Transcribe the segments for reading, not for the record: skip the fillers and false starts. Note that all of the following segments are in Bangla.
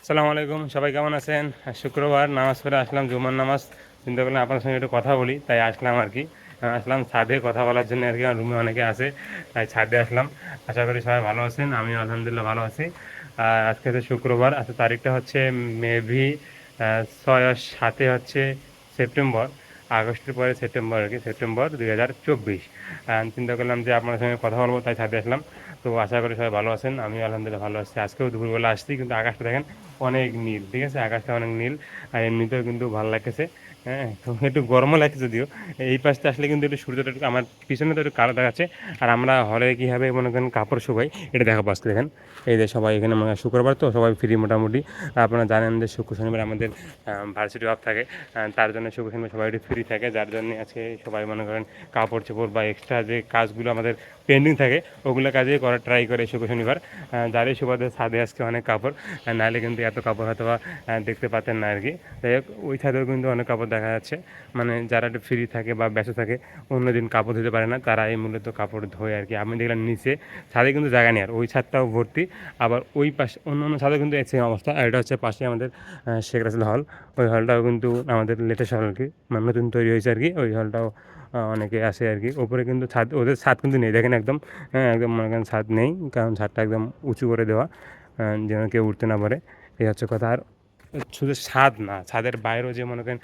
আসসালামু আলাইকুম, সবাই কেমন আছেন? শুক্রবার নামাজ পড়ে আসলাম, জুমার নামাজ। চিন্তা করলাম আপনার সঙ্গে একটু কথা বলি, তাই আসলাম আর কি। আসলাম ছাদে কথা বলার জন্য আর কি। আমার রুমে অনেকে আছে, তাই ছাদে আসলাম। আশা করি সবাই ভালো আছেন, আমিও আলহামদুলিল্লাহ ভালো আছি। আর আজকে হচ্ছে শুক্রবার, আজকে তারিখটা হচ্ছে মেবি 6-7 হচ্ছে সেপ্টেম্বর। আগস্টের পরে সেপ্টেম্বর আর কি, সেপ্টেম্বর 2024। চিন্তা করলাম যে আপনার সঙ্গে কথা বলবো, তাই ছাদে আসলাম। তো আশা করি সবাই ভালো আছেন, আমি আলহামদুলিল্লাহ ভালো আছি। আজকেও দুপুরবেলা আসছি, কিন্তু আকাশটা দেখেন অনেক নীল, ঠিক আছে, আকাশটা অনেক নীল। আর এমনিতেও কিন্তু ভালো লাগতেছে। হ্যাঁ, তো একটু গরমও লাগছে যদিও। এই পাশটা আসলে কিন্তু একটু সূর্যটা একটু আমার পিছনে তো একটু কালো দেখাচ্ছে। আর আমরা হলে কীভাবে মনে করেন কাপড় শুকাই, এটা দেখাবো আজকে। দেখেন এই যে সবাই এখানে মনে হয় শুক্রবার, তো সবাই ফ্রি মোটামুটি। আপনারা জানেন যে শুক্র শনিবার আমাদের ভার্সিটি অফ থাকে। তার জন্য শুক্র শনিবার সবাই একটু ফ্রি থাকে, যার জন্য আজকে সবাই মনে করেন কাপড় চোপড় বা এক্সট্রা যে কাজগুলো আমাদের পেন্ডিং থাকে ওগুলো কাজে করার ট্রাই করে শুক্র শনিবার। যারই সুবাদে ছাদে আজকে অনেক কাপড়, নাহলে কিন্তু এত কাপড় হয়তো বা দেখতে পাতেন না আর কি। যাই হোক, ওই ছাদেও কিন্তু অনেক কাপড় দেখা যাচ্ছে। মানে যারা একটু ফ্রি থাকে বা ব্যস্ত থাকে, অন্যদিন কাপড় ধুতে পারে না, তারা এই মূলত কাপড় ধোয় আর কি। আমি দেখলাম নিচে ছাদে কিন্তু জায়গা নেই, আর ওই ছাদটাও ভর্তি। আবার ওই পাশে অন্য অন্য ছাদে কিন্তু সেম অবস্থা। আর এটা হচ্ছে পাশে আমাদের শেখ রাসেল হল। ওই হলটাও কিন্তু আমাদের লেটেস্ট হল আর কি, মানে নতুন তৈরি হয়েছে আর কি। ওই হলটাও অনেকে আসে আর কি। ওপরে কিন্তু ছাদ, ওদের ছাদ কিন্তু নেই, দেখেন একদম। হ্যাঁ, একদম মনে করেন ছাদ নেই, কারণ ছাদটা একদম উঁচু করে দেওয়া, যেন কেউ উঠতে না পারে। এই হচ্ছে কথা। আর শুধু ছাদ না, ছাদের বাইরেও যে মনে করেন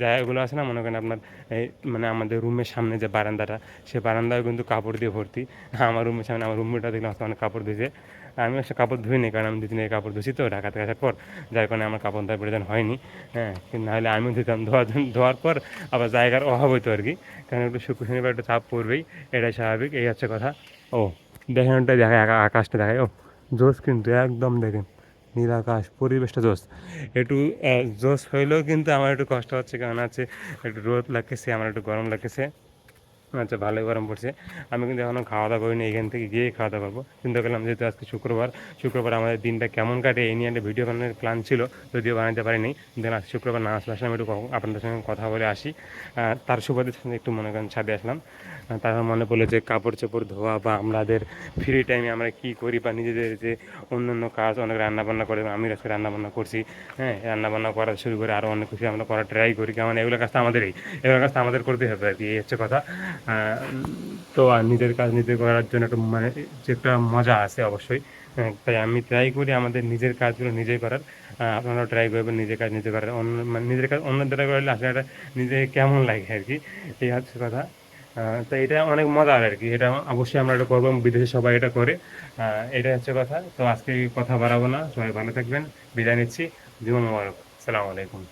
জায়গাগুলো আছে না, মনে করেন আপনার এই মানে আমাদের রুমের সামনে যে বারান্দাটা, সে বারান্দাও কিন্তু কাপড় দিয়ে ভর্তি। আমার রুমের সামনে, আমার রুমমেটটা দেখলাম আজকে অনেক কাপড় ধুয়েছে। আমি অবশ্য কাপড় ধুইনি, কারণ আমি 2 দিন আগে কাপড় ধুছি তো ঢাকা থেকে আসার পর, যার কারণে আমার কাপড় ধোয়ার প্রয়োজন হয়নি। হ্যাঁ, কিন্তু নাহলে আমিও ধুতাম। ধোয়ার পর আবার জায়গার অভাব হইতো আর কি, কারণ একটু শুক্র শনিবার একটু চাপ পড়বেই, এটাই স্বাভাবিক। এই হচ্ছে কথা। ও দেখেন, ওটা দেখায়, আকাশটা দেখায়, ও জোস কিন্তু একদম। দেখেন নীল আকাশ, পরিবেশটা জোস। একটু জোস হইলেও কিন্তু আমার একটু কষ্ট হচ্ছে, কারণ আছে একটু রোদ লাগতেছে, আমার একটু গরম লাগতেছে। আচ্ছা, ভালোই গরম পড়ছে। আমি কিন্তু এখনও খাওয়া দাওয়া করিনি, এখান থেকে গিয়ে খাওয়া দাওয়া করবো। চিন্তা করলাম যেহেতু আজকে শুক্রবার, শুক্রবার আমাদের দিনটা কেমন কাটে এই নিয়ে একটা ভিডিও বানানোর প্ল্যান ছিল, যদিও বানাতে পারিনি। দেন আজকে শুক্রবার না আসলে আসলাম একটু আপনাদের সঙ্গে কথা বলে আসি। তার সুবাদে একটু মনে করেন ছাদে আসলাম। তারপর মনে পড়লো যে কাপড় চোপড় ধোয়া বা আমাদের ফ্রি টাইমে আমরা কী করি, বা নিজেদের যে অন্য অন্য কাজ, অনেক রান্নাবান্না করে, আমি আজকে রান্নাবান্না করছি। হ্যাঁ, রান্নাবান্না করা শুরু করে আরও অনেক কিছু আমরা করার ট্রাই করি, কারণ এগুলো কাজটা আমাদেরই, এগুলো কাজটা আমাদের করতে হবে আর কি। এই হচ্ছে কথা। তো আর নিজের কাজ নিজে করার জন্য একটু মানে যে একটা মজা আছে অবশ্যই। তাই আমি ট্রাই করি আমাদের নিজের কাজগুলো নিজেই করার। আপনারাও ট্রাই করবেন নিজের কাজ নিজে করার। অন্য মানে নিজের কাজ অন্য দ্বারা করলে আসলে এটা নিজে কেমন লাগে আর কি, এই হচ্ছে কথা। তো এটা অনেক মজার আর কি, এটা অবশ্যই আমরা এটা করবো, বিদেশে সবাই এটা করে। এটা হচ্ছে কথা। তো আজকে কথা বাড়াবো না, সবাই ভালো থাকবেন, বিদায় নিচ্ছি। জীবন মোবারক, আসসালামু আলাইকুম।